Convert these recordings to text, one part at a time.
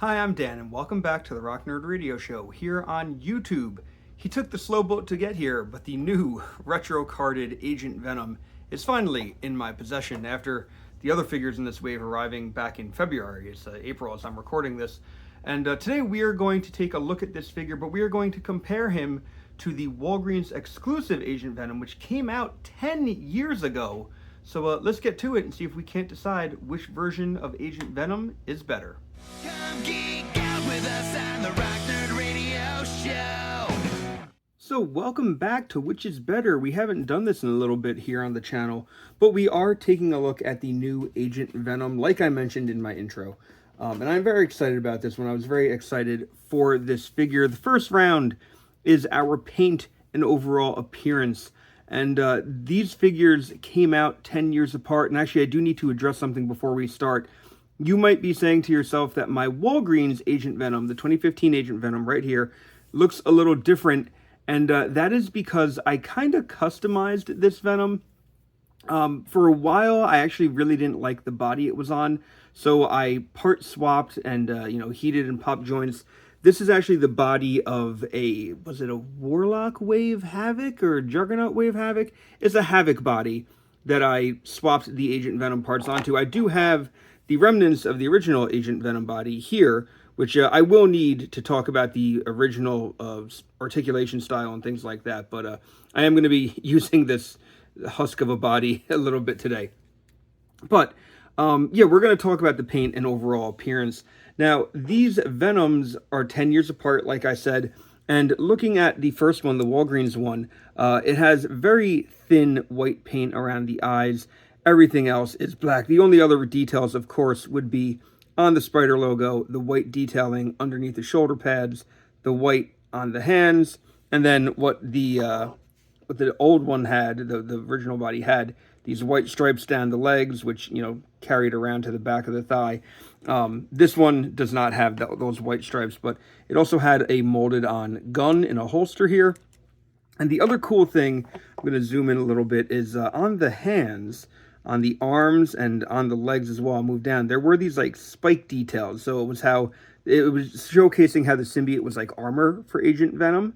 Hi, I'm Dan, and welcome back to the Rock Nerd Radio Show here on YouTube. He took the slow boat to get here, but the new retro carded Agent Venom is finally in my possession after the other figures in this wave arriving back in February. It's April as I'm recording this. And today we are going to take a look at this figure, but we are going to compare him to the Walgreens exclusive Agent Venom, which came out 10 years ago. So let's get to it and see if we can't decide which version of Agent Venom is better. Come geek out with us on the Rock Nerd Radio Show. So welcome back to Which is Better. We haven't done this in a little bit here on the channel, but we are taking a look at the new Agent Venom, like I mentioned in my intro. And I'm very excited about this one. I was very excited for this figure. The first round is our paint and overall appearance. And these figures came out 10 years apart. And actually, I do need to address something before we start. You might be saying to yourself that my Walgreens Agent Venom, the 2015 Agent Venom right here, looks a little different. And that is because I kind of customized this Venom. For a while, I actually really didn't like the body it was on. So I part swapped and, heated and popped joints. This is actually the body of was it a Warlock Wave Havoc or Juggernaut Wave Havoc? It's a Havoc body that I swapped the Agent Venom parts onto. I do have the remnants of the original Agent Venom body here, which I will need to talk about the original articulation style and things like that. But I am going to be using this husk of a body a little bit today. But yeah, we're going to talk about the paint and overall appearance. Now, these Venoms are 10 years apart, like I said, and looking at the first one, the Walgreens one, it has very thin white paint around the eyes. Everything else is black. The only other details, of course, would be on the Spider logo, the white detailing underneath the shoulder pads, the white on the hands, and then what the old one had, the original body had, these white stripes down the legs, which, carried around to the back of the thigh. This one does not have those white stripes, but it also had a molded on gun in a holster here. And the other cool thing, I'm going to zoom in a little bit, is on the hands, on the arms, and on the legs as well. I'll move down. There were these like spike details. So it was showcasing how the symbiote was like armor for Agent Venom.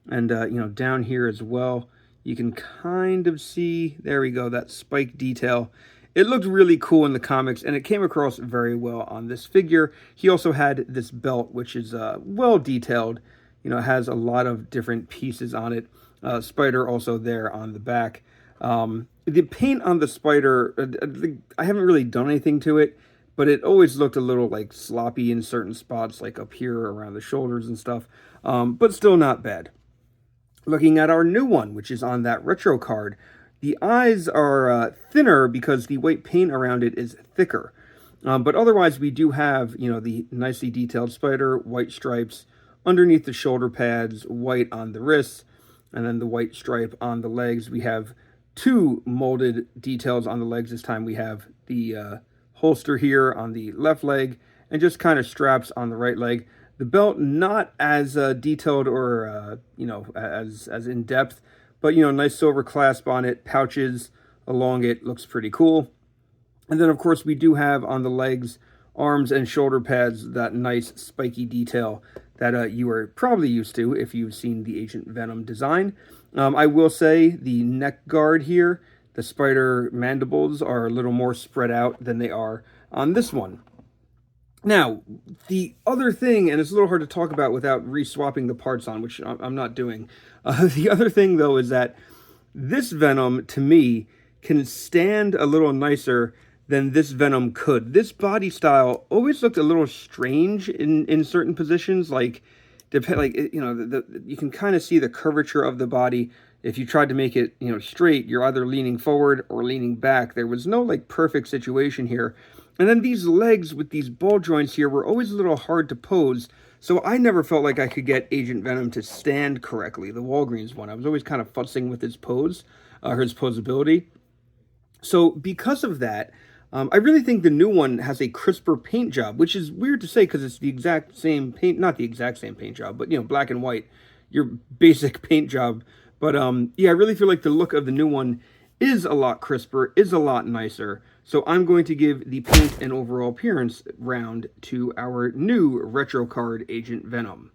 And, down here as well, you can kind of see, there we go, that spike detail. It looked really cool in the comics, and it came across very well on this figure. He also had this belt, which is well detailed. Has a lot of different pieces on it. Spider also there on the back. The paint on the Spider, I haven't really done anything to it, but it always looked a little like sloppy in certain spots, like up here around the shoulders and stuff, but still not bad. Looking at our new one, which is on that retro card, the eyes are thinner because the white paint around it is thicker. But otherwise, we do have, the nicely detailed Spider, white stripes underneath the shoulder pads, white on the wrists, and then the white stripe on the legs. We have two molded details on the legs this time. We have the holster here on the left leg and just kind of straps on the right leg. The belt not as detailed or, as in-depth, but, nice silver clasp on it, pouches along it, looks pretty cool. And then, of course, we do have on the legs, arms, and shoulder pads that nice spiky detail that you are probably used to if you've seen the Agent Venom design. I will say the neck guard here, the Spider mandibles are a little more spread out than they are on this one. Now, the other thing, and it's a little hard to talk about without re-swapping the parts on, which I'm not doing. The other thing, though, is that this Venom, to me, can stand a little nicer than this Venom could. This body style always looked a little strange in certain positions, you can kind of see the curvature of the body. If you tried to make it, straight, you're either leaning forward or leaning back. There was no, perfect situation here. And then these legs with these ball joints here were always a little hard to pose, so I never felt like I could get Agent Venom to stand correctly, the Walgreens one. I was always kind of futzing with his pose, his posability. So because of that, I really think the new one has a crisper paint job, which is weird to say because it's the exact same paint, not the exact same paint job, but, black and white, your basic paint job. But, yeah, I really feel like the look of the new one is a lot crisper, is a lot nicer. So I'm going to give the paint and overall appearance round to our new retro card Agent Venom.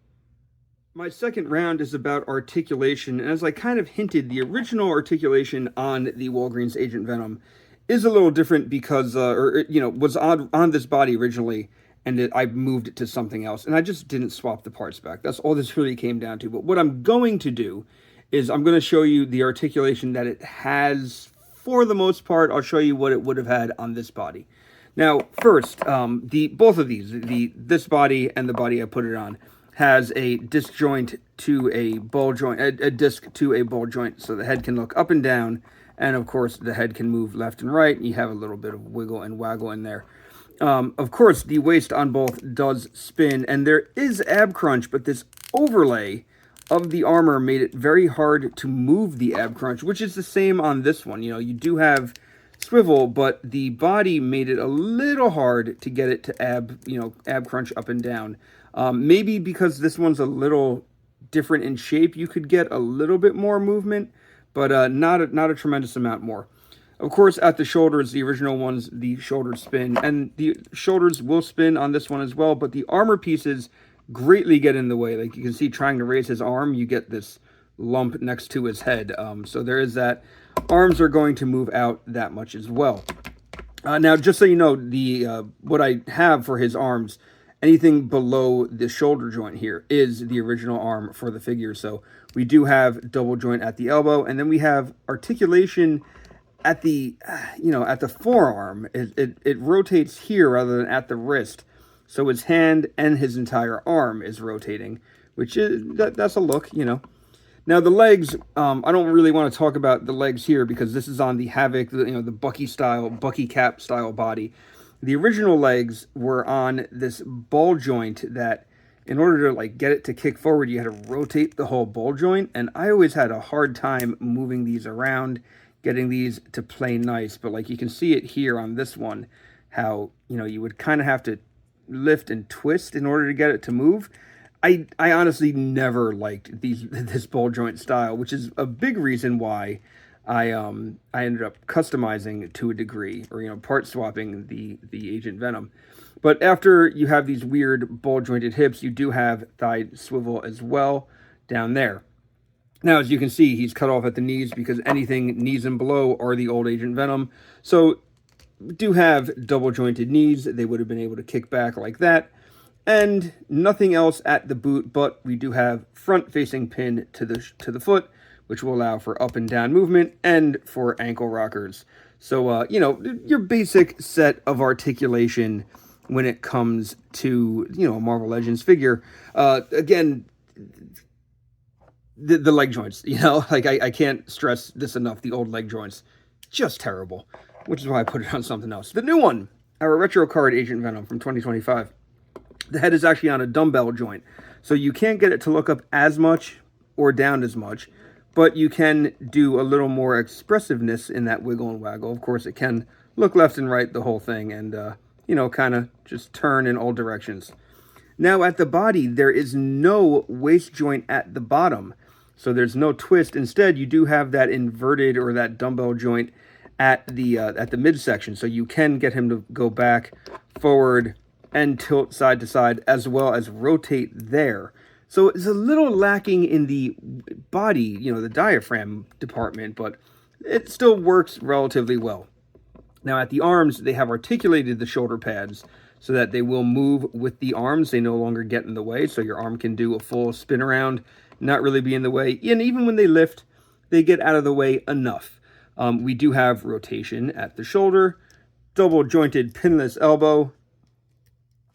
My second round is about articulation, and as I kind of hinted, the original articulation on the Walgreens Agent Venom is a little different because, was on this body originally, and I moved it to something else, and I just didn't swap the parts back. That's all this really came down to. But what I'm going to do is I'm going to show you the articulation that it has for the most part. I'll show you what it would have had on this body. Now, first, both of these, this body and the body I put it on, has a disc joint to a ball joint, a disc to a ball joint, so the head can look up and down, and of course the head can move left and right, and you have a little bit of wiggle and waggle in there. Of course, the waist on both does spin, and there is ab crunch, but this overlay of the armor made it very hard to move the ab crunch, which is the same on this one. You know, you do have swivel, but the body made it a little hard to get it to ab crunch up and down. Maybe because this one's a little different in shape, you could get a little bit more movement, but not a tremendous amount more. Of course, at the shoulders, the original ones, the shoulders spin, and the shoulders will spin on this one as well, but the armor pieces greatly get in the way. Like you can see, trying to raise his arm, you get this lump next to his head. So there is that. Arms are going to move out that much as well. Now, just so you know, the what I have for his arms, anything below the shoulder joint here is the original arm for the figure. So we do have double joint at the elbow, and then we have articulation at the, at the forearm. It rotates here rather than at the wrist. So his hand and his entire arm is rotating, which is, that's a look, Now the legs, I don't really want to talk about the legs here because this is on the Havoc, the Bucky Cap style body. The original legs were on this ball joint that, in order to get it to kick forward, you had to rotate the whole ball joint, and I always had a hard time moving these around, getting these to play nice. But like you can see it here on this one, how you would kind of have to lift and twist in order to get it to move. I honestly never liked this ball joint style, which is a big reason why I ended up customizing to a degree, or part swapping the Agent Venom. But after you have these weird ball jointed hips, you do have thigh swivel as well down there. Now, as you can see, he's cut off at the knees because anything knees and below are the old Agent Venom. So do have double jointed knees. They would have been able to kick back like that. And nothing else at the boot, but we do have front-facing pin to the foot, which will allow for up and down movement and for ankle rockers. So, your basic set of articulation when it comes to, a Marvel Legends figure. Again, the leg joints, I can't stress this enough. The old leg joints, just terrible, which is why I put it on something else. The new one, our retro card Agent Venom from 2025. The head is actually on a dumbbell joint, so you can't get it to look up as much or down as much, but you can do a little more expressiveness in that wiggle and waggle. Of course, it can look left and right, the whole thing, and, kind of just turn in all directions. Now, at the body, there is no waist joint at the bottom, so there's no twist. Instead, you do have that inverted or that dumbbell joint at the midsection, so you can get him to go back, forward, and tilt side to side, as well as rotate there. So it's a little lacking in the body, the diaphragm department, but it still works relatively well. Now at the arms, they have articulated the shoulder pads so that they will move with the arms. They no longer get in the way, so your arm can do a full spin around, not really be in the way. And even when they lift, they get out of the way enough. We do have rotation at the shoulder, double jointed pinless elbow,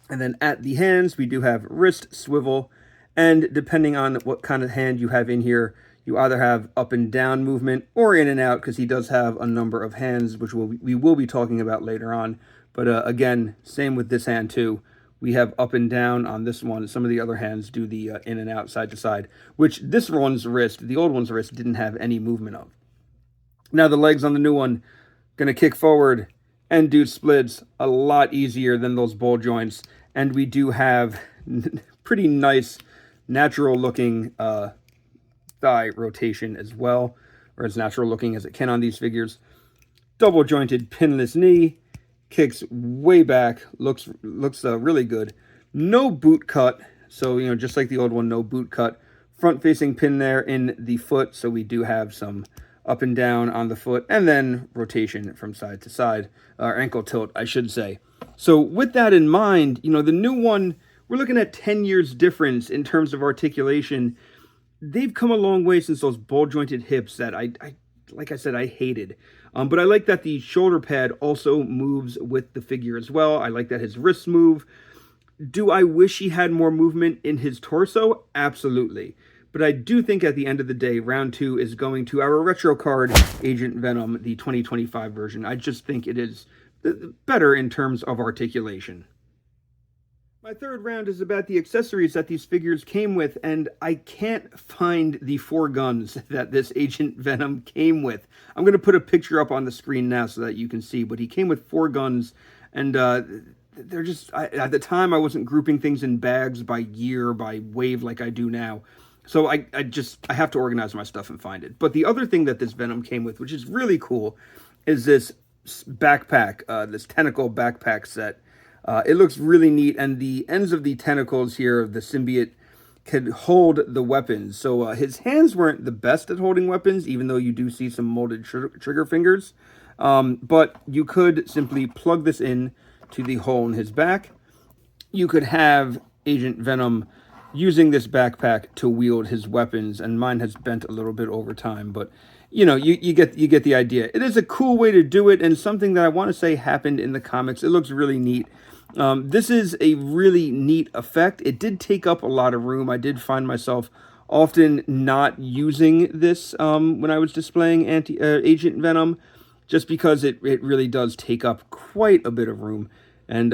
and then at the hands, we do have wrist swivel, and depending on what kind of hand you have in here, you either have up and down movement or in and out, because he does have a number of hands, which we will be talking about later on. But again, same with this hand too. We have up and down on this one. Some of the other hands do the in and out, side to side, which this one's wrist, the old one's wrist, didn't have any movement of. Now the legs on the new one, going to kick forward and do splits a lot easier than those ball joints. And we do have pretty nice, natural looking thigh rotation as well, or as natural looking as it can on these figures. Double jointed pinless knee, Kicks way back, looks really good. No boot cut, so just like the old one, no boot cut. Front facing pin there in the foot, so we do have some up and down on the foot, and then rotation from side to side, or ankle tilt, I should say. So with that in mind, the new one, we're looking at 10 years difference in terms of articulation. They've come a long way since those ball jointed hips that I like I said, I hated. But I like that the shoulder pad also moves with the figure as well. I like that his wrists move. Do I wish he had more movement in his torso? Absolutely. But I do think at the end of the day, round 2 is going to our retro card, Agent Venom, the 2025 version. I just think it is better in terms of articulation. My third round is about the accessories that these figures came with, and I can't find the 4 guns that this Agent Venom came with. I'm going to put a picture up on the screen now so that you can see, but he came with 4 guns, and they're just, at the time I wasn't grouping things in bags by year, by wave like I do now. So I have to organize my stuff and find it. But the other thing that this Venom came with, which is really cool, is this backpack, this tentacle backpack set. It looks really neat, and the ends of the tentacles here of the symbiote can hold the weapons. So his hands weren't the best at holding weapons, even though you do see some molded trigger fingers. But you could simply plug this in to the hole in his back. You could have Agent Venom using this backpack to wield his weapons, and mine has bent a little bit over time, but you get the idea. It is a cool way to do it, and something that I want to say happened in the comics. It looks really neat. This is a really neat effect. It did take up a lot of room. I did find myself often not using this when I was displaying Agent Venom, just because it really does take up quite a bit of room. And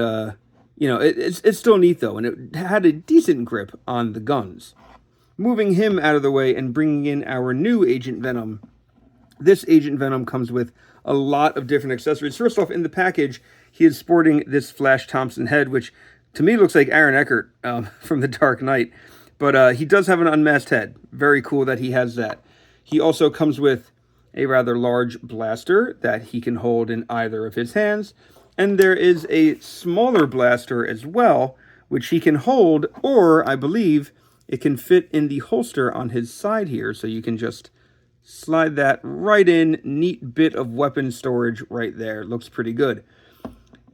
it's still neat though, and it had a decent grip on the guns. Moving him out of the way and bringing in our new Agent Venom. This Agent Venom comes with a lot of different accessories. First off, in the package, he is sporting this Flash Thompson head, which to me looks like Aaron Eckhart from The Dark Knight. But he does have an unmasked head. Very cool that he has that. He also comes with a rather large blaster that he can hold in either of his hands. And there is a smaller blaster as well, which he can hold, or I believe it can fit in the holster on his side here. So you can just slide that right in. Neat bit of weapon storage right there. Looks pretty good.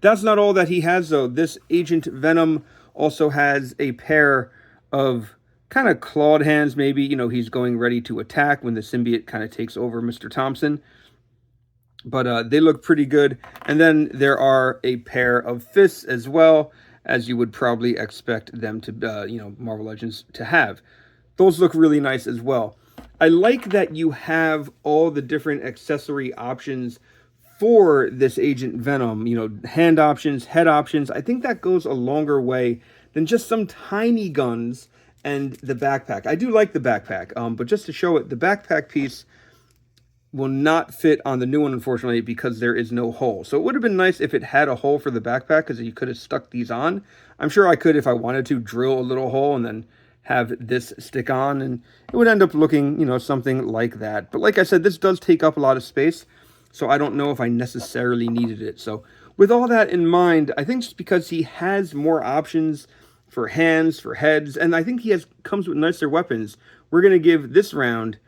That's not all that he has, though. This Agent Venom also has a pair of kind of clawed hands, maybe. He's going ready to attack when the symbiote kind of takes over Mr. Thompson. But they look pretty good. And then there are a pair of fists as well, as you would probably expect them to, Marvel Legends to have. Those look really nice as well. I like that you have all the different accessory options for this Agent Venom, hand options, head options. I think that goes a longer way than just some tiny guns and the backpack. I do like the backpack, but just to show it, the backpack piece will not fit on the new one, unfortunately, because there is no hole. So it would have been nice if it had a hole for the backpack, because you could have stuck these on. I'm sure I could, if I wanted to, drill a little hole and then have this stick on, and it would end up looking, something like that. But like I said, this does take up a lot of space, so I don't know if I necessarily needed it. So with all that in mind, I think just because he has more options for hands, for heads, and I think he comes with nicer weapons, we're going to give this round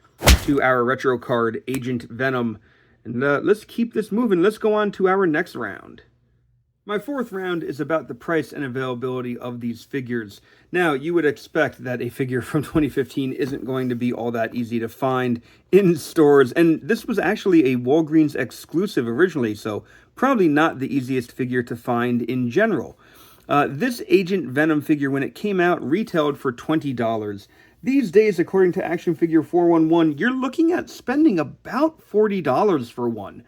to our retro card, Agent Venom. And let's keep this moving. Let's go on to our next round. My fourth round is about the price and availability of these figures. Now, you would expect that a figure from 2015 isn't going to be all that easy to find in stores, and this was actually a Walgreens exclusive originally, so probably not the easiest figure to find in general. This Agent Venom figure, when it came out, retailed for $20. These days, according to Action Figure 411, you're looking at spending about $40 for one,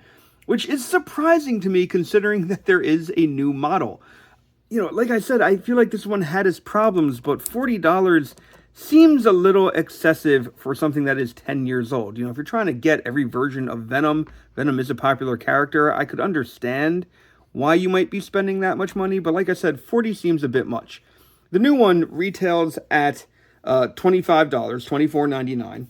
which is surprising to me considering that there is a new model. Like I said, I feel like this one had its problems, but $40 seems a little excessive for something that is 10 years old. If you're trying to get every version of Venom is a popular character, I could understand why you might be spending that much money, but like I said, 40 seems a bit much. The new one retails at $25, $24.99.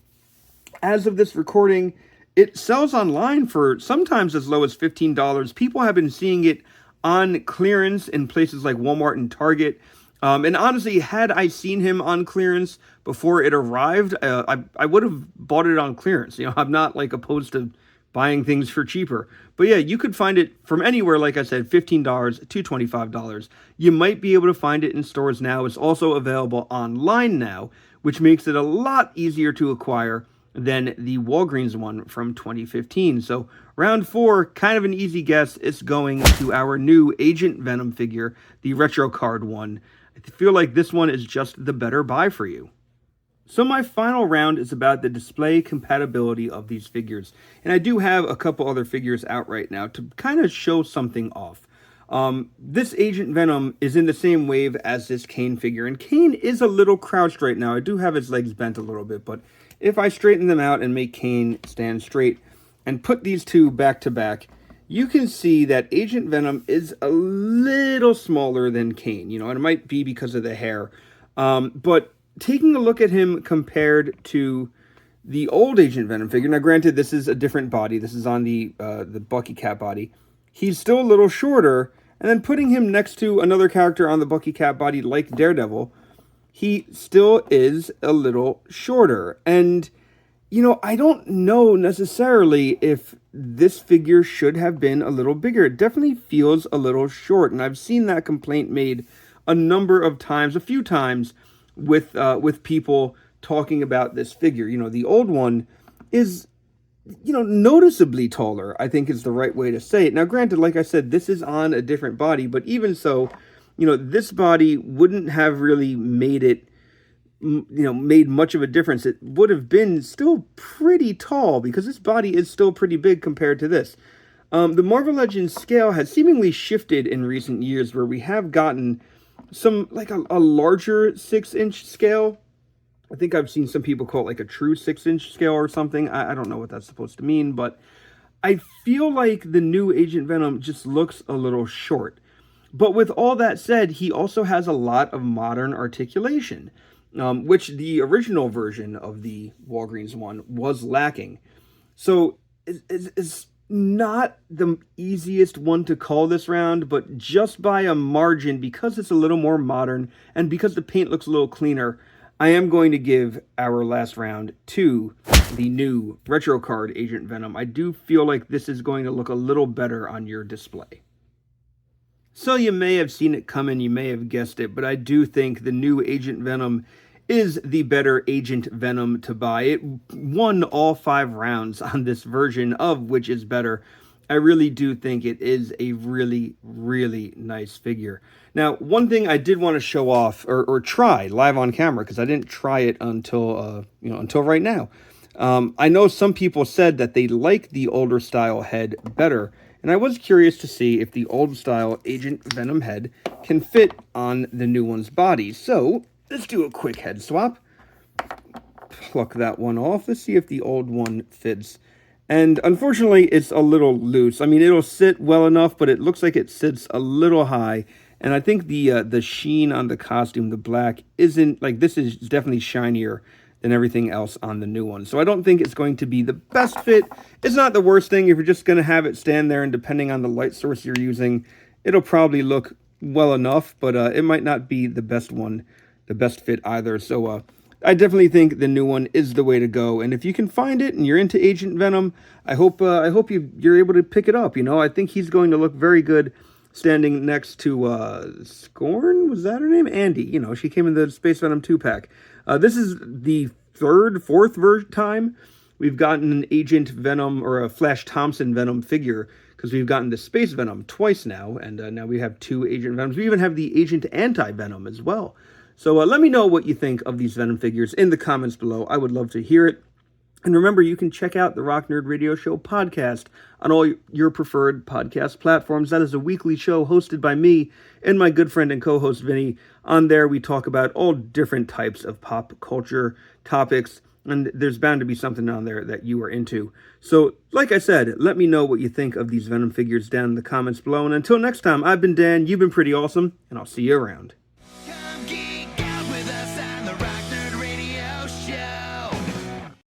As of this recording, it sells online for sometimes as low as $15. People have been seeing it on clearance in places like Walmart and Target. And honestly, had I seen him on clearance before it arrived, I would have bought it on clearance. I'm not like opposed to buying things for cheaper. But yeah, you could find it from anywhere, like I said, $15 to $25. You might be able to find it in stores now. It's also available online now, which makes it a lot easier to acquire than the Walgreens one from 2015. So round 4, kind of an easy guess. It's going to our new Agent Venom figure, the retro card one. I feel like this one is just the better buy for you. So my final round is about the display compatibility of these figures. And I do have a couple other figures out right now to kind of show something off. This Agent Venom is in the same wave as this Kane figure. And Kane is a little crouched right now. I do have his legs bent a little bit. But if I straighten them out and make Kane stand straight and put these two back to back, you can see that Agent Venom is a little smaller than Kane. And it might be because of the hair. But taking a look at him compared to the old Agent Venom figure, now granted this is a different body, this is on the Bucky Cat body, he's still a little shorter, and then putting him next to another character on the Bucky Cat body like Daredevil, he still is a little shorter. And, I don't know necessarily if this figure should have been a little bigger. It definitely feels a little short, and I've seen that complaint made a number of times, a few times, with people talking about this figure. The old one is, noticeably taller, I think is the right way to say it. Now, granted, like I said, this is on a different body, but even so, this body wouldn't have really made it, made much of a difference. It would have been still pretty tall because this body is still pretty big compared to this. The Marvel Legends scale has seemingly shifted in recent years where we have gotten some, like a larger 6-inch scale. I think I've seen some people call it like a true 6-inch scale or something. I don't know what that's supposed to mean, but I feel like the new Agent Venom just looks a little short. But with all that said, he also has a lot of modern articulation, which the original version of the Walgreens one was lacking. So it's not the easiest one to call this round, but just by a margin, because it's a little more modern and because the paint looks a little cleaner, I am going to give our last round to the new retro card Agent Venom. I do feel like this is going to look a little better on your display. So you may have seen it coming, you may have guessed it, but I do think the new Agent Venom is the better Agent Venom to buy. It won all 5 rounds on this version of Which Is Better. I really do think it is a really, really nice figure. Now, one thing I did want to show off or try live on camera, because I didn't try it until right now. I know some people said that they like the older style head better, and I was curious to see if the old style Agent Venom head can fit on the new one's body. So let's do a quick head swap. Pluck that one off. Let's see if the old one fits. And unfortunately, it's a little loose. I mean, it'll sit well enough, but it looks like it sits a little high. And I think the sheen on the costume, the black, isn't, like, this is definitely shinier than everything else on the new one. So I don't think it's going to be the best fit. It's not the worst thing if you're just going to have it stand there, and depending on the light source you're using, it'll probably look well enough, but it might not be the best one, the best fit either. So I definitely think the new one is the way to go. And if you can find it and you're into Agent Venom, I hope you're able to pick it up. I think he's going to look very good standing next to Scorn. Was that her name? Andy. She came in the Space Venom 2-pack. This is the fourth time we've gotten an Agent Venom or a Flash Thompson Venom figure, because we've gotten the Space Venom twice now, and now we have 2 Agent Venoms. We even have the Agent Anti-Venom as well. So let me know what you think of these Venom figures in the comments below. I would love to hear it. And remember, you can check out the Rock Nerd Radio Show podcast on all your preferred podcast platforms. That is a weekly show hosted by me and my good friend and co-host Vinny. On there, we talk about all different types of pop culture topics, and there's bound to be something on there that you are into. So, like I said, let me know what you think of these Venom figures down in the comments below. And until next time, I've been Dan, you've been pretty awesome, and I'll see you around.